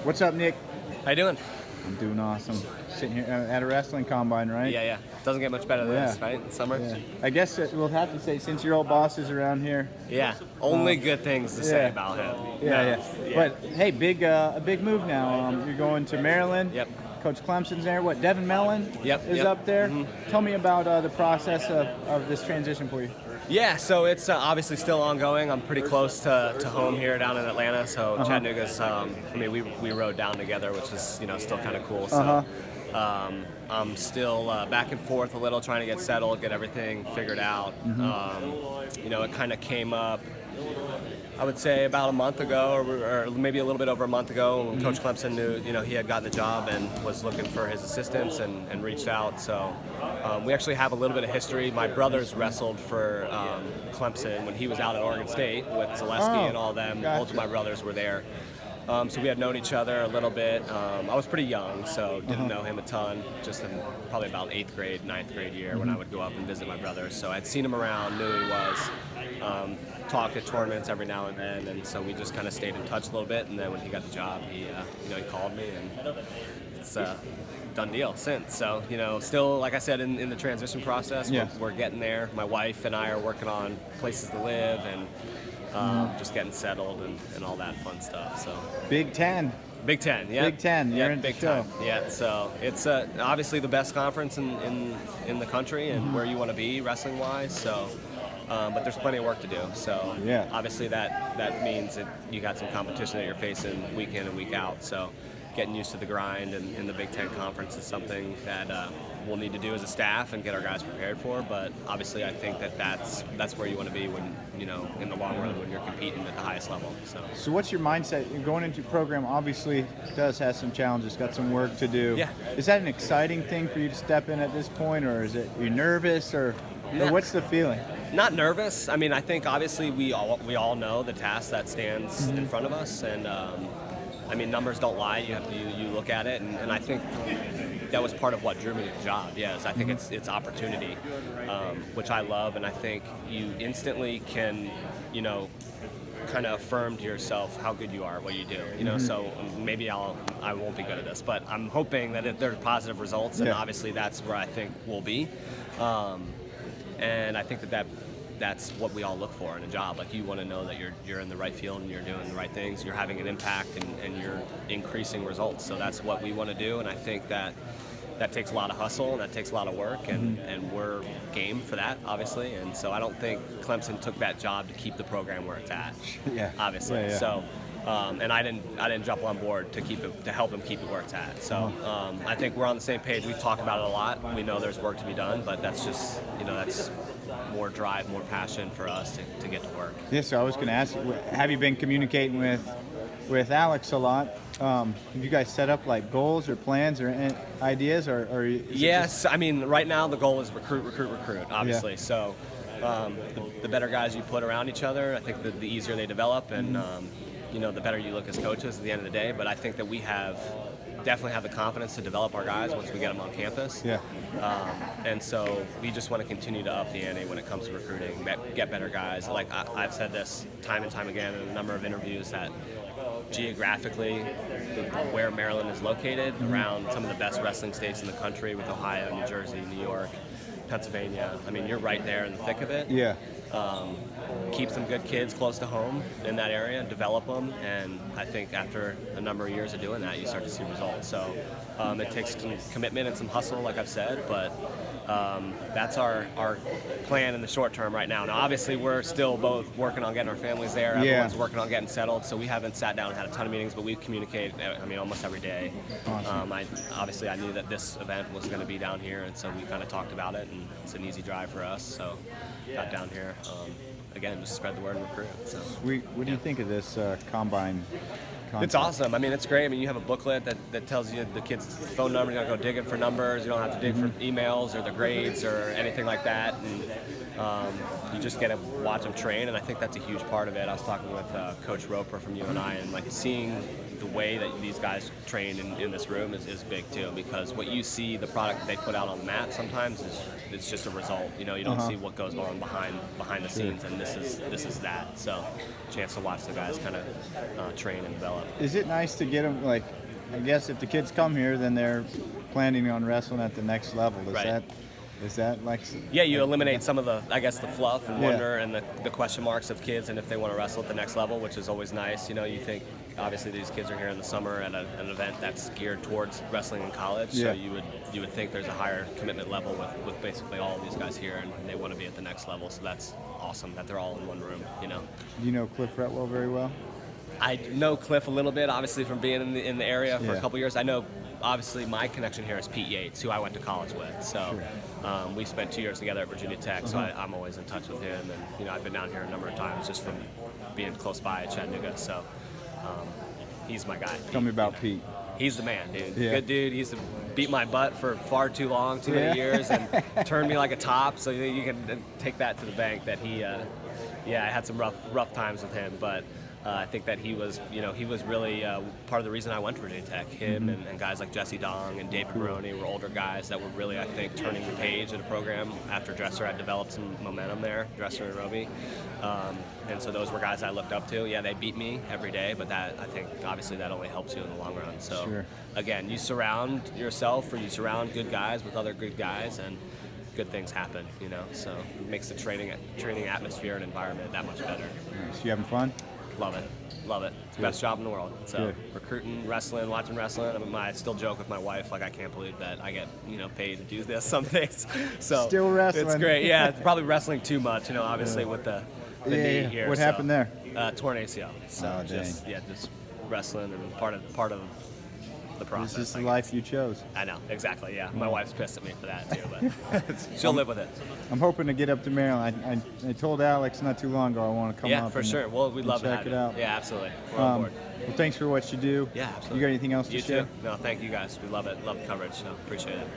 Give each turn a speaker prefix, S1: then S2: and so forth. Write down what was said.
S1: What's up, Nick?
S2: How you doing?
S1: I'm doing awesome. Sitting here at a wrestling combine, right?
S2: Yeah. Doesn't get much better than this, right? In summer.
S1: Yeah. I guess we'll have to say, since your old boss is around here.
S2: Yeah. Only good things to say about him.
S1: Yeah. But hey, a big move now. You're going to Maryland.
S2: Yep.
S1: Coach Clemson's there. What? Devin Mellon is up there.
S2: Mm-hmm.
S1: Tell me about the process of this transition for you.
S2: Yeah, so it's obviously still ongoing. I'm pretty close to home here down in Atlanta, so Chattanooga's. We rode down together, which is still kind of cool. So I'm still back and forth a little, trying to get settled, get everything figured out. It kind of came up, I would say, about a month ago, or maybe a little bit over a month ago, when Coach Clemson knew, he had gotten the job and was looking for his assistants and reached out. So we actually have a little bit of history. My brothers wrestled for Clemson when he was out at Oregon State with Zaleski and all them.
S1: Gotcha.
S2: Both of my brothers were there. So we had known each other a little bit. I was pretty young, so didn't know him a ton, just in probably about 8th grade, 9th grade year when I would go up and visit my brothers. So I'd seen him around, knew who he was, talked at tournaments every now and then, and so we just kind of stayed in touch a little bit. And then when he got the job, he called me, and it's a done deal since. So, still, like I said, in the transition process, we're getting there. My wife and I are working on places to live and just getting settled and all that fun stuff. So
S1: Big Ten.
S2: Big Ten, yeah.
S1: Big Ten, you're in
S2: big
S1: show.
S2: time. Yeah, so it's obviously the best conference in the country and where you want to be wrestling wise. So, but there's plenty of work to do. So obviously that means that you got some competition that you're facing week in and week out. So getting used to the grind in the Big Ten conference is something that we'll need to do as a staff and get our guys prepared for. But obviously, I think that's where you want to be when in the long run when you're competing at the highest level.
S1: So what's your mindset? You're going into your program, obviously does have some challenges, got some work to do.
S2: Yeah.
S1: Is that an exciting thing for you to step in at this point, or is it you nervous, or what's the feeling?
S2: Not nervous. I mean, I think obviously we all know the task that stands in front of us, and numbers don't lie. You look at it, and I think that was part of what drew me to the job. Yes, I think it's opportunity, which I love, and I think you instantly can, kind of affirm to yourself how good you are at what you do. So maybe I won't be good at this, but I'm hoping that if there are positive results, and obviously that's where I think we'll be, and I think that's what we all look for in a job. Like, you want to know that you're in the right field and you're doing the right things, you're having an impact, and you're increasing results. So that's what we want to do, and I think that takes a lot of hustle, and that takes a lot of work, and we're game for that, obviously. And so I don't think Clemson took that job to keep the program where it's at. Obviously. Yeah. So and I didn't jump on board to help him keep it where it's at. So I think we're on the same page. We talk about it a lot. We know there's work to be done, but that's just that's more drive, more passion for us to get to work.
S1: Yeah, so I was going to ask you, have you been communicating with Alex a lot? Have you guys set up like goals or plans or ideas, or
S2: yes, right now the goal is recruit, obviously. Yeah. So the better guys you put around each other, I think the easier they develop, and the better you look as coaches at the end of the day. But I think that we definitely have the confidence to develop our guys once we get them on campus.
S1: Yeah.
S2: And so we just want to continue to up the ante when it comes to recruiting, get better guys. Like I've said this time and time again in a number of interviews, that geographically where Maryland is located, around some of the best wrestling states in the country, with Ohio, New Jersey, New York, Pennsylvania. You're right there in the thick of it.
S1: Yeah.
S2: Keep some good kids close to home in that area, develop them, and I think after a number of years of doing that, you start to see results. So it takes some commitment and some hustle, like I've said, but that's our plan in the short term right now. Now, obviously, we're still both working on getting our families there. Everyone's working on getting settled, so we haven't sat down and had a ton of meetings, but we communicate, almost every day.
S1: Awesome.
S2: I knew that this event was going to be down here, and so we kind of talked about it, and it's an easy drive for us, so got down here. Again, just spread the word and recruit. So,
S1: what do you think of this combine concept?
S2: It's awesome. It's great. You have a booklet that tells you the kids' phone number. You don't go digging for numbers. You don't have to dig for emails or their grades or anything like that. And you just get to watch them train, and I think that's a huge part of it. I was talking with Coach Roper from UNI, and seeing the way that these guys train in this room is big too, because what you see, the product that they put out on the mat sometimes it's just a result. You know, you don't see what goes on behind the scenes, and this is that. So, chance to watch the guys kind of train and develop.
S1: Is it nice to get them, like, I guess if the kids come here, then they're planning on wrestling at the next level. Is that like?
S2: Yeah, you eliminate some of the, I guess, the fluff and wonder and the question marks of kids, and if they want to wrestle at the next level, which is always nice. You know, you think obviously these kids are here in the summer at an event that's geared towards wrestling in college, so you would think there's a higher commitment level with basically all of these guys here, and they want to be at the next level. So that's awesome that they're all in one room. You know.
S1: Do you know Cliff Retwell very well?
S2: I know Cliff a little bit, obviously from being in the area for a couple years. I know, obviously, my connection here is Pete Yates, who I went to college with. So we spent 2 years together at Virginia Tech. So I'm always in touch with him, and you know, I've been down here a number of times just from being close by at Chattanooga. So he's my guy.
S1: Tell me about Pete.
S2: He's the man, dude. Good dude. He used to beat my butt for far too long, too many years, and turned me like a top. So you can take that to the bank. That he, I had some rough times with him, but. I think that he was really part of the reason I went to Virginia Tech. Him and guys like Jesse Dong and David Baroni were older guys that were really, I think, turning the page in a program after Dresser had developed some momentum there, Dresser and Roby. And so those were guys I looked up to. Yeah, they beat me every day, but that, I think, obviously that only helps you in the long run. So, again, you surround yourself or you surround good guys with other good guys, and good things happen, you know. So it makes the training atmosphere and environment that much better.
S1: Nice. You having fun?
S2: Love it. It's the best job in the world. So recruiting, wrestling, watching wrestling. I mean, I still joke with my wife, like, I can't believe that I get, paid to do this some days. So
S1: still wrestling.
S2: It's great. Yeah, it's probably wrestling too much, obviously with the knee here.
S1: What happened there?
S2: Torn ACL. So just wrestling and part of the process.
S1: This is the life you chose.
S2: I know, exactly. Yeah, my wife's pissed at me for that too, but she'll live with it.
S1: I'm hoping to get up to Maryland. I told Alex not too long ago I want to come up.
S2: Yeah, for sure. Well, we'd love to
S1: check it out.
S2: Yeah, absolutely. We're on board.
S1: Well, thanks for what you do.
S2: Yeah, absolutely.
S1: You got anything else to share?
S2: You too. No, thank you guys. We love it. Love the coverage. So appreciate it.